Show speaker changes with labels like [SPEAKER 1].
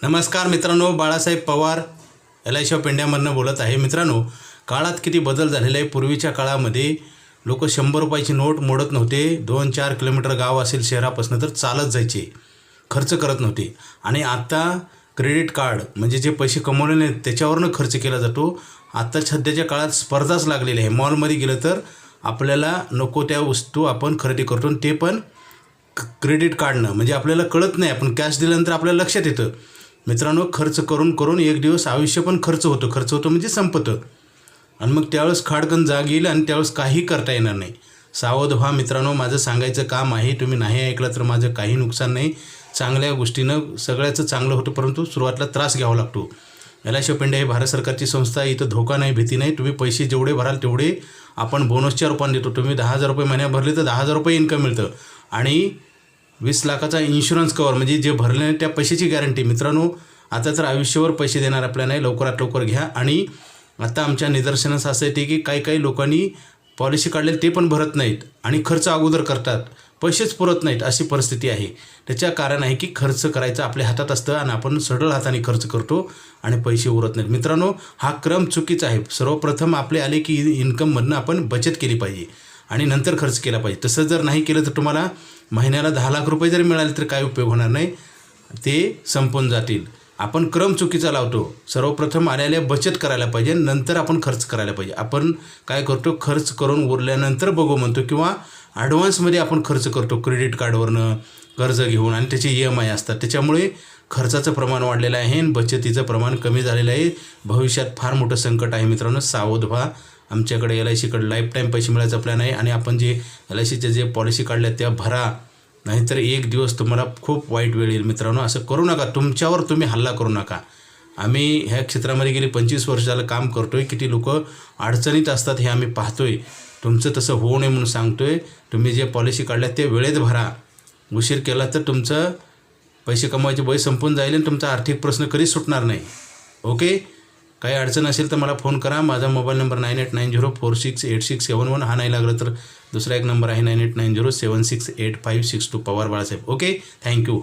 [SPEAKER 1] नमस्कार मित्रांनो, Balasaheb Pawar LIC of इंडियामधनं बोलत आहे। मित्रांनो, काळात किती बदल झालेला आहे। पूर्वीच्या काळामध्ये लोक 100 रुपयाची नोट मोडत नव्हते। 2-4 किलोमीटर गाव असेल शहरापासून तर चालत जायचे, खर्च करत नव्हते। आणि आता क्रेडिट कार्ड म्हणजे जे पैसे कमवलेले आहेत त्याच्यावरनं खर्च केला जातो। आता सध्याच्या काळात स्पर्धाच लागलेली आहे। मॉलमध्ये गेलं तर आपल्याला नको त्या वस्तू आपण खरेदी करतो, ते पण क्रेडिट कार्डनं। म्हणजे आपल्याला कळत नाही, आपण कॅश दिल्यानंतर आपल्याला लक्षात येतं। मित्रांनो, खर्च करून करून एक दिवस आयुष्य पण खर्च होतं म्हणजे संपतं। आणि मग त्यावेळेस खाडकन जाग येईल आणि त्यावेळेस काही करता येणार नाही। सावध व्हा मित्रांनो, माझं सांगायचं काम आहे। तुम्ही नाही ऐकलं तर माझं काही नुकसान नाही। चांगल्या गोष्टीनं सगळ्याचं चांगलं होतं, परंतु सुरुवातीला त्रास घ्यावा लागतो। LIC ऑफ इंडिया ही भारत सरकारची संस्था आहे। इथं धोका नाही, भीती नाही। तुम्ही पैसे जेवढे भराल तेवढे आपण बोनसच्या रूपाने देतो। तुम्ही 10,000 रुपये महिन्यात भरले तर 10,000 रुपये इन्कम मिळतं। आणि 20 लाखाचा इन्शुरन्स कवर म्हणजे जे भरले त्या पैशाची गॅरंटी। मित्रांनो, आता तर आयुष्यभर पैसे देणार आपल्याला नाही, लवकरात लवकर घ्या। आणि आता आमच्या निदर्शनास असं येते की काही लोकांनी पॉलिसी काढले ते पण भरत नाहीत आणि खर्च अगोदर करतात, पैसेच पुरत नाहीत, अशी परिस्थिती आहे। त्याच्या कारण आहे की खर्च करायचं आपल्या हातात असतं आणि आपण सरळ हाताने खर्च करतो आणि पैसे उरत नाहीत। मित्रांनो, हा क्रम चुकीचा आहे। सर्वप्रथम आपले आले की इन्कममधनं आपण बचत केली पाहिजे आणि नंतर खर्च केला पाहिजे। तसं जर नाही केलं तर तुम्हाला महिन्याला 10 लाख रुपये जरी मिळाले तर काय उपयोग होणार नाही, ते संपून जातील। आपण क्रम चुकीचा लावतो। सर्वप्रथम आलेल्या बचत करायला पाहिजे, नंतर आपण खर्च करायला पाहिजे। आपण काय करतो, खर्च करून उरल्यानंतर बघू म्हणतो किंवा ॲडव्हान्समध्ये आपण खर्च करतो क्रेडिट कार्डवरनं कर्ज घेऊन, आणि त्याचे EMI असतात। त्याच्यामुळे खर्चाचं प्रमाण वाढलेलं आहे आणि बचतीचं प्रमाण कमी झालेलं आहे। भविष्यात फार मोठं संकट आहे मित्रांनो, सावध व्हा। आमच्याकडे LICकडे लाईफ टाईम पैसे मिळायचा प्लॅन आहे आणि आपण जे LICचे जे पॉलिसी काढल्या त्या भरा, नाहीतर एक दिवस तुम्हाला खूप वाईट वेळ येईल। मित्रांनो, असं करू नका, तुमच्यावर तुम्ही हल्ला करू नका। आम्ही ह्या क्षेत्रामध्ये गेली 25 वर्ष झालं काम करतोय। किती लोक अडचणीत असतात हे आम्ही पाहतोय। तुमचं तसं होऊ नये म्हणून सांगतोय। तुम्ही जे पॉलिसी काढल्या ते वेळेत भरा। उशीर केला तर तुमचं पैसे कमवायचे वय संपून जाईल आणि तुमचा आर्थिक प्रश्न कधीच सुटणार नाही। ओके, काही अडचण असेल तर मला फोन करा। माझा मोबाईल नंबर 9890468671। हा नाही लागलं तर दुसरा एक नंबर आहे 9890768562 पवार बाळासाहेब। Okay, thank you.